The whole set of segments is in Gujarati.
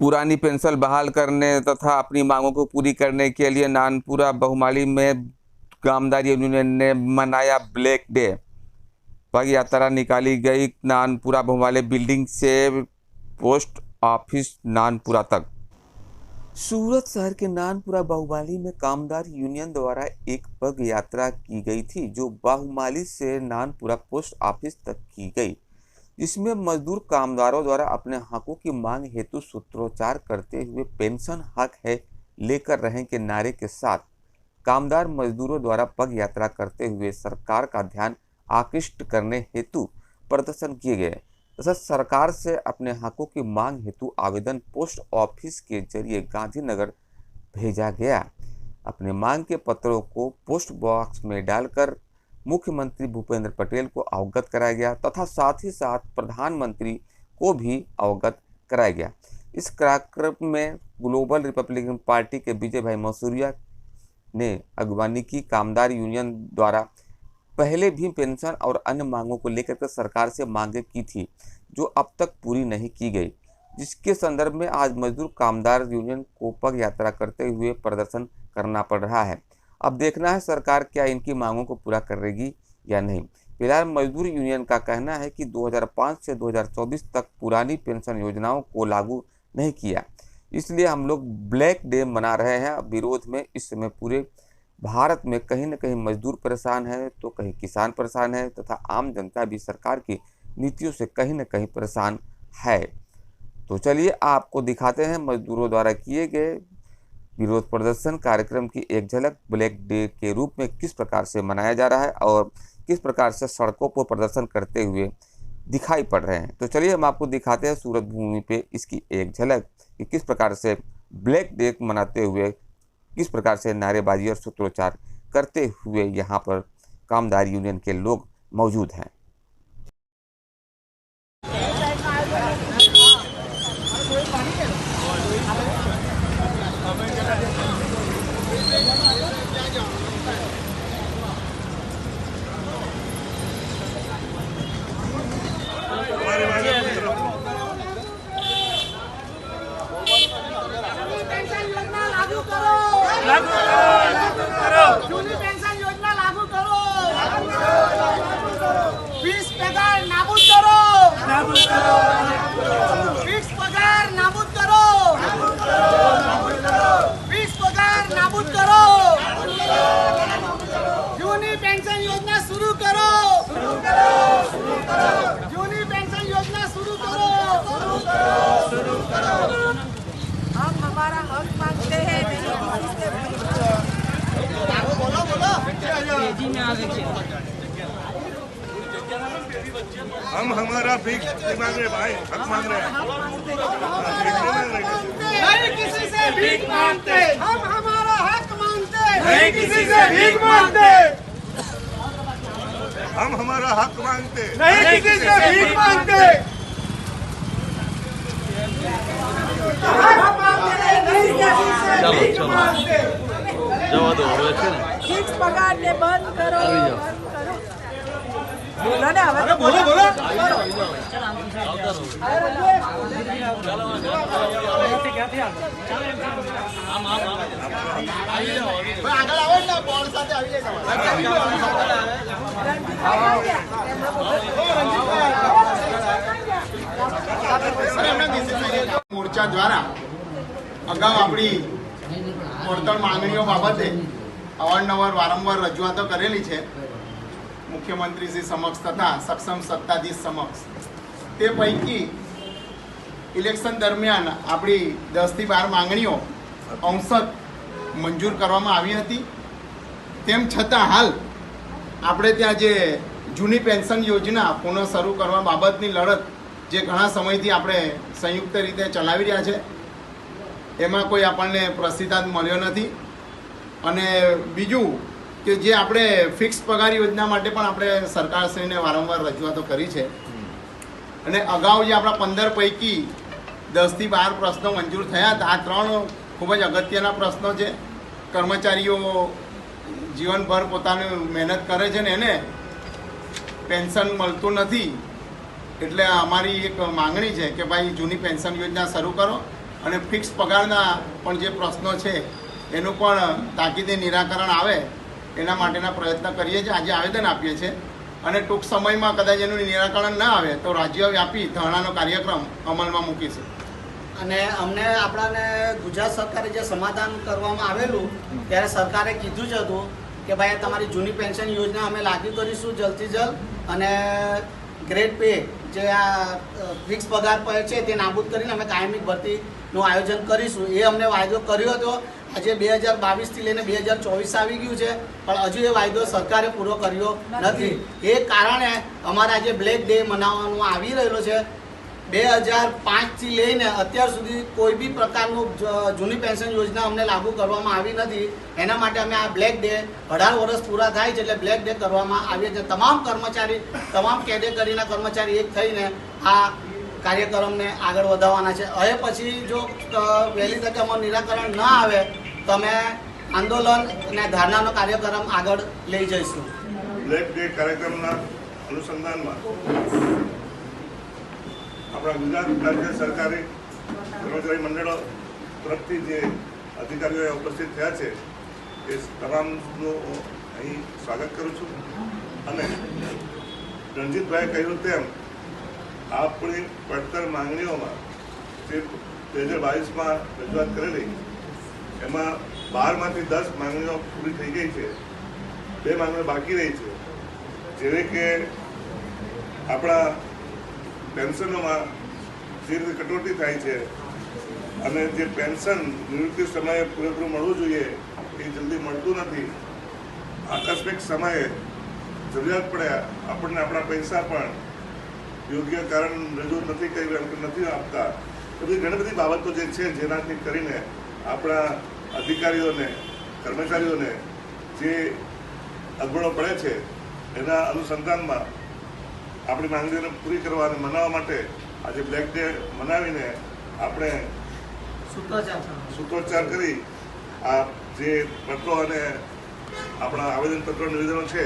पुरानी पेंशन बहाल करने तथा अपनी मांगों को पूरी करने के लिए नानपुरा बहुमाली में कामदार यूनियन ने मनाया ब्लैक डे। पग यात्रा निकाली गई नानपुरा बहुमाली बिल्डिंग से पोस्ट ऑफिस नानपुरा तक। सूरत शहर के नानपुरा बहुमाली में कामदार यूनियन द्वारा एक पग यात्रा की गई थी, जो बहुमाली से नानपुरा पोस्ट ऑफिस तक की गई, जिसमें मजदूर कामदारों द्वारा अपने हकों की मांग हेतु सूत्रोच्चार करते हुए पेंशन हक है लेकर रहें के नारे के साथ कामदार मजदूरों द्वारा पग यात्रा करते हुए सरकार का ध्यान आकृष्ट करने हेतु प्रदर्शन किए गए तथा सरकार से अपने हकों की मांग हेतु आवेदन पोस्ट ऑफिस के जरिए गांधीनगर भेजा गया। अपने मांग के पत्रों को पोस्ट बॉक्स में डालकर मुख्यमंत्री भूपेंद्र पटेल को अवगत कराया गया तथा साथ ही साथ प्रधानमंत्री को भी अवगत कराया गया। इस कार्यक्रम में ग्लोबल रिपब्लिकन पार्टी के विजय भाई मसूरिया ने अगवानी की। कामदार यूनियन द्वारा पहले भी पेंशन और अन्य मांगों को लेकर के सरकार से मांगे की थी, जो अब तक पूरी नहीं की गई, जिसके संदर्भ में आज मजदूर कामदार यूनियन को पग यात्रा करते हुए प्रदर्शन करना पड़ रहा है। अब देखना है सरकार क्या इनकी मांगों को पूरा करेगी या नहीं। फिलहाल मजदूर यूनियन का कहना है कि 2005 से 2024 तक पुरानी पेंशन योजनाओं को लागू नहीं किया, इसलिए हम लोग ब्लैक डे मना रहे हैं। विरोध में इस समय पूरे भारत में कहीं न कहीं मजदूर परेशान है तो कहीं किसान परेशान है तथा आम जनता भी सरकार की नीतियों से कहीं न कहीं परेशान है। तो चलिए आपको दिखाते हैं मजदूरों द्वारा किए गए विरोध प्रदर्शन कार्यक्रम की एक झलक ब्लैक डे के रूप में किस प्रकार से मनाया जा रहा है और किस प्रकार से सड़कों पर प्रदर्शन करते हुए दिखाई पड़ रहे हैं। तो चलिए हम आपको दिखाते हैं सूरत भूमि पे इसकी एक झलक कि किस प्रकार से ब्लैक डे मनाते हुए किस प्रकार से नारेबाजी और सूत्रोच्चार करते हुए यहाँ पर कामदार यूनियन के लोग मौजूद हैं। जूनी पेंशन योजना लागू करो, फीस पगार नाबूद करो, फीस पगार नाबूद करो, फीस पगार नाबूद करो, जूनी पेंशन योजना शुरू करो, जूनी पेंशन योजना शुरू करो। हम हमारा हक मांगते हैं, हम हमारा फिक्स मांग रहे भाई, हक मांग रहे हैं। नहीं किसी से भीख मांगते, हम हमारा हक मांगते, नहीं किसी से भीख मांगते, हम हमारा हक मांगते, नहीं किसी से भीख मांगते, चलो चलो जवा दो फिक्स पगार ने बंद करो, बोलो ने હવે बोलो बोलो આગળ આવો ને બોલ સાથે આવી જાય। મોરચા દ્વારા અગાઉ આપણી પડતર માંગણીઓ બાબતે અવારનવાર વારંવાર રજૂઆતો કરેલી છે મુખ્યમંત્રી શ્રી સમક્ષ તથા સક્ષમ સત્તાધીશ સમક્ષ। તે પૈકી ઇલેક્શન દરમિયાન આપણી 10 થી 12 માંગણીઓ અંશત મંજૂર કરવામાં આવી હતી। તેમ છતાં હાલ આપણે ત્યાં જે જૂની પેન્શન યોજના પુનઃ શરૂ કરવા બાબતની લડત જે ઘણા સમયથી આપણે સંયુક્ત રીતે ચલાવી રહ્યા છે, એમાં કોઈ આપણને પ્રતિસાદ મળ્યો નથી। અને બીજું કે જે આપણે ફિક્સ પગાર યોજના માટે પણ આપણે સરકારશ્રીને વારંવાર રજૂઆતો કરી છે અને અગાઉ જે આપણા 15 પૈકી 10 થી 12 પ્રશ્નો મંજૂર થયા હતા, આ 3 ખૂબ જ અગત્યના પ્રશ્નો છે। કર્મચારીઓ જીવનભર પોતાની મહેનત કરે છે ને એને પેન્શન મળતું નથી, એટલે અમારી એક માંગણી છે કે ભાઈ જૂની પેન્શન યોજના શરૂ કરો અને ફિક્સ પગારના પણ જે પ્રશ્નો છે એનું પણ તાકીદે નિરાકરણ આવે એના માટેના પ્રયત્ન કરીએ છીએ. આજે આવેદન આપીએ છીએ અને ટૂંક સમયમાં કદાચ એનું નિરાકરણ ન આવે તો રાજ્યવ્યાપી ધરણાનો કાર્યક્રમ અમલમાં મૂકીશું. અને અમને આપણાને ગુજરાત સરકારે જે સમાધાન કરવામાં આવેલું ત્યારે સરકારે કીધું જ હતું કે ભાઈ તમારી જૂની પેન્શન યોજના અમે લાગુ કરીશું જલ્દથી જલ્દ, અને ગ્રેડ પે જે આ ફિક્સ પગાર પર છે તે નાબૂદ કરીને અમે કાયમી ભરતીનું આયોજન કરીશું. એ અમને વાયદો કર્યો હતો. આજે 2022થી લઈને 2024 આવી ગયું છે, પણ હજુ એ વાયદો સરકારે પૂરો કર્યો નથી. એ કારણે અમારા જે બ્લેક ડે મનાવવાનો આવી રહેલો છે. 2005થી લઈને અત્યાર સુધી કોઈ બી પ્રકારનું જૂની પેન્શન યોજના અમને લાગુ કરવામાં આવી નથી. એના માટે અમે આ બ્લેક ડે 18 વર્ષ પૂરા થાય છે એટલે બ્લેક ડે કરવામાં આવીએ છીએ. તમામ કર્મચારી, તમામ કેટેગરીના કર્મચારી એક થઈને આ કાર્યક્રમને આગળ વધારવાના છે. હવે પછી જો વહેલી તકે અમારું નિરાકરણ ન આવે તો અમે આંદોલન અને ધારણાનો કાર્યક્રમ આગળ લઈ જઈશું. બ્લેક ડે કાર્યક્રમના અનુસંધાનમાં આપણા ગુજરાત રાજ્ય સરકારી કર્મચારી મંડળો તરફથી જે અધિકારીઓ ઉપસ્થિત થયા છે એ તમામનું અહીં સ્વાગત કરું છું. અને રણજીતભાઈએ કહ્યું તેમ આપણી પડતર માંગણીઓમાં જે 2022માં રજૂઆત કરેલી એમાં 12માંથી 10 માંગણીઓ પૂરી થઈ ગઈ છે. 2 માંગણીઓ બાકી રહી છે, જેવી કે આપણા પેન્શનોમાં જે રીતે કટોતી થાય છે અને જે પેન્શન નિવૃત્તિ સમયે પૂરેપૂરું મળવું જોઈએ એ જલ્દી મળતું નથી. આકસ્મિક સમયે જરૂરિયાત પડે આપણને આપણા પૈસા પણ યોગ્ય કારણ રજૂ નથી કરી એમ કે નથી આપતા. બધી ઘણી બધી બાબતો જે છે જેનાથી કરીને આપણા અધિકારીઓને, કર્મચારીઓને જે અગવડો પડે છે એના અનુસંધાનમાં આપણી માંગણીઓને પૂરી કરવા અને મનાવવા માટે આજે બ્લેક ડે મનાવીને આપણે સૂત્રોચ્ચાર કરી આ જે પત્રો અને આપણા આવેદનપત્રો નિવેદનો છે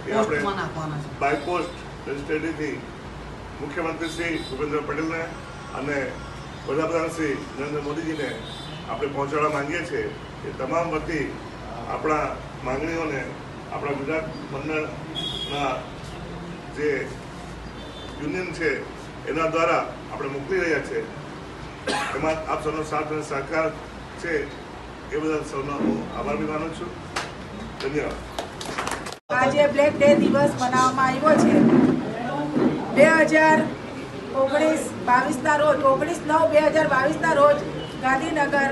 એ આપણે બાય પોસ્ટ રજિસ્ટ્રેડીથી મુખ્યમંત્રી શ્રી ભૂપેન્દ્ર પટેલને અને વડાપ્રધાન શ્રી નરેન્દ્ર મોદીજીને આપણે પહોંચાડવા માંગીએ છીએ. એ તમામ વતી આપણા માંગણીઓને આપણા ગુજરાત મંડળના જે યુનિયન છે એના દ્વારા આપણે મોકલી રહ્યા છે. એમાં આપ સૌનો સાથ અને સહકાર છે એ બદલ સૌનો હું આભાર બી માનું છું. ધન્યવાદ. આજે બ્લેક ડે દિવસ મનાવવામાં આવ્યો છે. 2019-22ના રોજ 19/9/2022ના રોજ ગાંધીનગર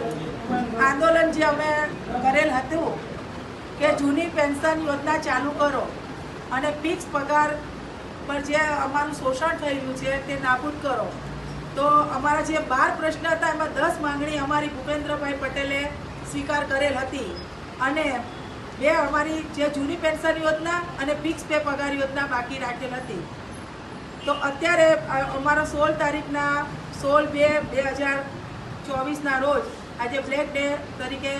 આંદોલન જે અમે કરેલ હતું કે જૂની પેન્શન યોજના ચાલુ કરો અને ફિક્સ પગાર પર જે અમારું શોષણ થયેલું છે તે નાબૂદ કરો. તો અમારા જે 12 પ્રશ્ન હતા એમાં 10 માંગણી અમારી ભૂપેન્દ્રભાઈ પટેલે સ્વીકાર કરેલ હતી અને 2 અમારી જે જૂની પેન્શન યોજના અને ફિક્સ પે પગાર યોજના બાકી રાખેલ હતી. તો અત્યારે અમારો 16 તારીખના 16/2/2024ના રોજ આજે બ્લેક ડે તરીકે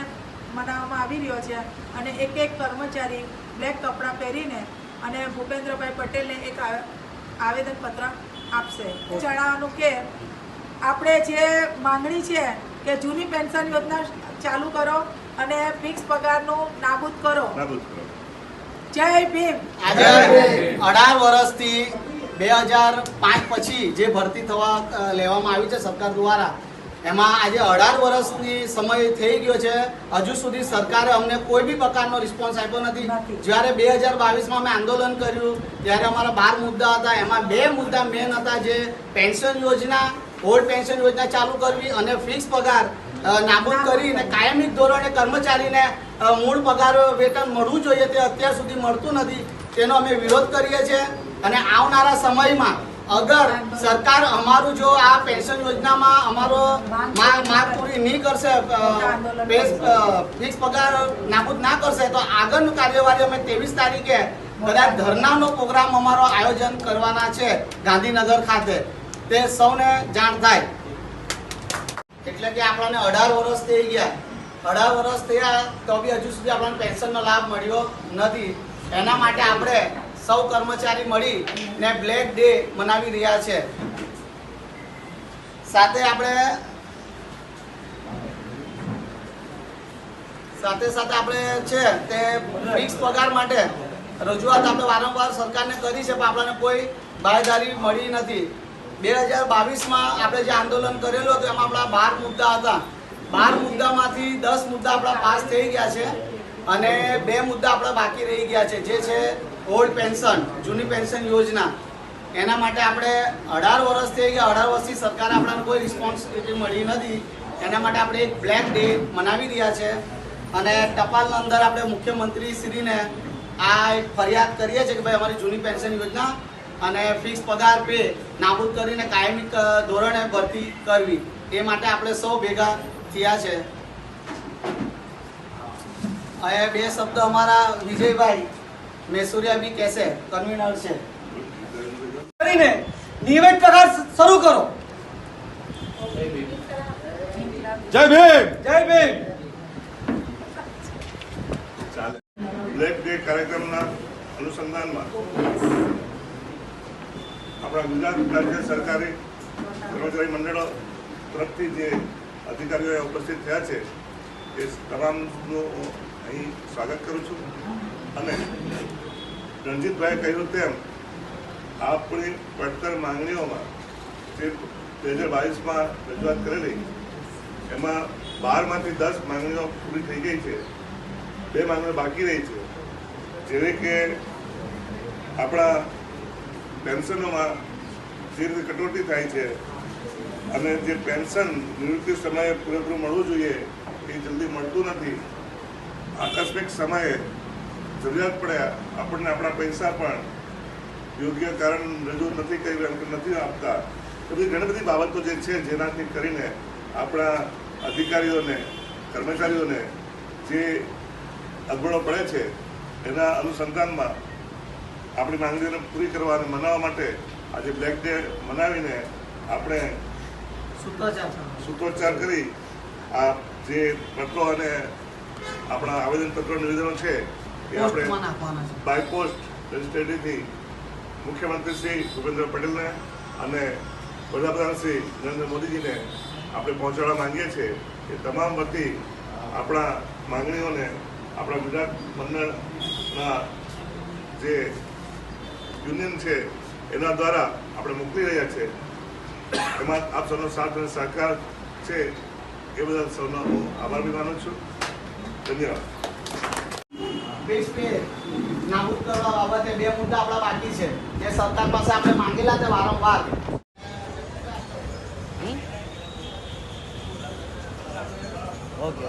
મનાવવામાં આવી રહ્યો છે અને એક કર્મચારી બ્લેક કપડાં પહેરીને અને ભૂપેન્દ્રભાઈ પટેલને એક આવેદનપત્ર આપશે. જણાવવાનું કે આપણે જે માંગણી છે કે જૂની પેન્શન યોજના ચાલુ કરો અને ફિક્સ પગારનું નાબૂદ કરો. જય ભીમ. આજે 18 વર્ષથી 2005 પછી જે ભરતી થવા લેવામાં આવી છે સરકાર દ્વારા, એમાં આજે 18 વર્ષની સમય થઈ ગયો છે. હજુ સુધી સરકારે અમને કોઈ બી પ્રકારનો રિસ્પોન્સ આપ્યો નથી. જ્યારે 2022માં અમે આંદોલન કર્યું ત્યારે અમારા 12 મુદ્દા હતા. એમાં 2 મુદ્દા મેન હતા, જે પેન્શન યોજના, ઓલ્ડ પેન્શન યોજના ચાલુ કરવી અને ફિક્સ પગાર નાબૂદ કરીને કાયમી ધોરણે કર્મચારીને મૂળ પગાર વેતન મળવું જોઈએ તે અત્યાર સુધી મળતું નથી. તેનો અમે વિરોધ કરીએ છીએ અને આવનારા સમયમાં અગર સરકાર અમારું જો આ પેન્શન યોજનામાં અમારો માંગ પૂરી નહીં કરશે, ફિક્સ પગાર નાબૂદ ના કરશે તો આગળનું કાર્યવાહી અમે 23 તારીખે કદાચ ધરનાનો પ્રોગ્રામ અમારો આયોજન કરવાના છે ગાંધીનગર ખાતે. તે સૌને જાણ થાય. એટલે કે આપણને 18 વર્ષ થઈ ગયા. 18 વર્ષ થયા તો બી હજુ સુધી આપણને પેન્શનનો લાભ મળ્યો નથી. એના માટે આપણે સૌ કર્મચારી મળીને બ્લેક ડે મનાવી રહ્યા છે. સાથે આપણે સાથે સાથે આપણે છે તે ફિક્સ પગાર માટે રજૂઆત આપણે વારંવાર સરકારને કરી છે, પણ આપણને કોઈ બાહેધરી મળી નથી. 2022માં આપણે જે આંદોલન કરેલું હતું એમાં આપણા 12 મુદ્દા હતા. 12 મુદ્દામાંથી 10 મુદ્દા આપણા પાસ થઈ ગયા છે અને 2 મુદ્દા આપણા બાકી રહી ગયા છે, જે છે ઓલ્ડ પેન્શન, જૂની પેન્શન યોજના. એના માટે આપણે 18 વર્ષ થઈ ગયા, 18 વર્ષથી સરકારે આપણને કોઈ રિસ્પોન્સિબિલિટી મળી નથી. એના માટે આપણે એક બ્લેક ડે મનાવી રહ્યા છે અને ટપાલના અંદર આપણે મુખ્યમંત્રી શ્રીને આ એક ફરિયાદ કરીએ છીએ કે ભાઈ અમારી જૂની પેન્શન યોજના અને ફિક્સ પગાર પે નાબૂદ કરીને કાયમી ધોરણે ભરતી કરવી, એ માટે આપણે સૌ ભેગા થયા છે. હવે 2 શબ્દ અમારા વિજયભાઈ મેસુરિયા બી કહેશે, કન્વીનર છે. કરીને નિયમિત પગાર શરૂ કરો. જય ભીમ. જય ભીમ. બ્લેક ડે કાર્યક્રમના અનુસંધાનમાં આપણા ગુજરાત રાજ્ય સરકારી કર્મચારી મંડળો તરફથી જે અધિકારીઓ ઉપસ્થિત થયા છે એ તમામનું અહીં સ્વાગત કરું છું. અને રણજીતભાઈએ કહ્યું તેમ આપણી પડતર માંગણીઓમાં જે 2022માં રજૂઆત કરેલી એમાં 12માંથી 10 માંગણીઓ પૂરી થઈ ગઈ છે, 2 માંગણીઓ બાકી રહી છે. જેવી કે આપણા પેન્શનોમાં જે રીતે કટોતી થાય છે અને જે પેન્શન નિવૃત્તિ સમયે પૂરેપૂરું મળવું જોઈએ એ જલ્દી મળતું નથી. આકસ્મિક સમયે જરૂરિયાત પડે આપણને આપણા પૈસા પણ યોગ્ય કારણ રજૂ નથી કર્યું એમ કે નથી આપતા. બધી ઘણી બધી બાબતો જે છે જેનાથી કરીને આપણા અધિકારીઓને, કર્મચારીઓને જે અગવડો પડે છે એના અનુસંધાનમાં આપણી માંગણીઓને પૂરી કરવા અને મનાવવા માટે આજે બ્લેક ડે મનાવીને આપણે સૂત્રોચ્ચાર કરી આ જે પત્રો અને આપણા આવેદનપત્રો નિવેદનો છે એ આપણે બાય પોસ્ટ રજિસ્ટ્રેટરીથી મુખ્યમંત્રી શ્રી ભૂપેન્દ્ર પટેલને અને વડાપ્રધાન શ્રી નરેન્દ્ર મોદીજીને આપણે પહોંચાડવા માંગીએ છીએ. એ તમામ વતી આપણા માંગણીઓને આપણા ગુજરાત મંડળના જે યુનિયન છે એના દ્વારા આપણે મોકલી રહ્યા છે. એમાં આપ સૌનો સાથ અને સહકાર છે એ બદલ સૌનો હું આભાર બી માનું છું. ધન્યવાદ. ફિક્સ પે નાબૂદ કરવા બાબતે 2 મુદ્દા આપણા બાકી છે, જે સરકાર પાસે આપણે માંગેલા છે વારંવાર. ઓકે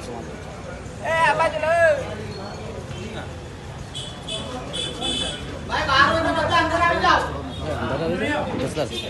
ભાઈ 12 વાગે બધા અંદર આવી જાઓ. Gracias.